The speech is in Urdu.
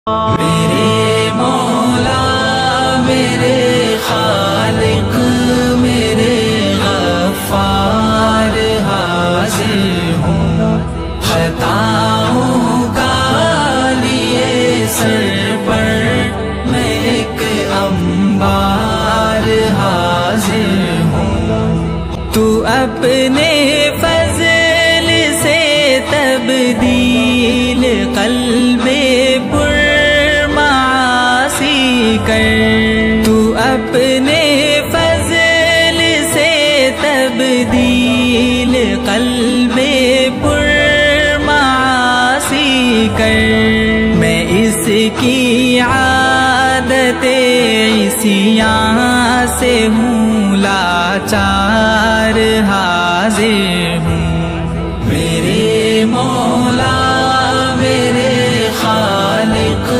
میرے مولا میرے خالق میرے غفار حاضر ہوں، خطاؤں کا لیے سر پر میں ایک انبار حاضر ہوں۔ تو اپنے فضل سے تبدیل قلب تو اپنے فضل سے تبدیل قلب پر معاصی کر، میں اس کی عادت عصیان سے ہوں لاچار حاضر ہوں۔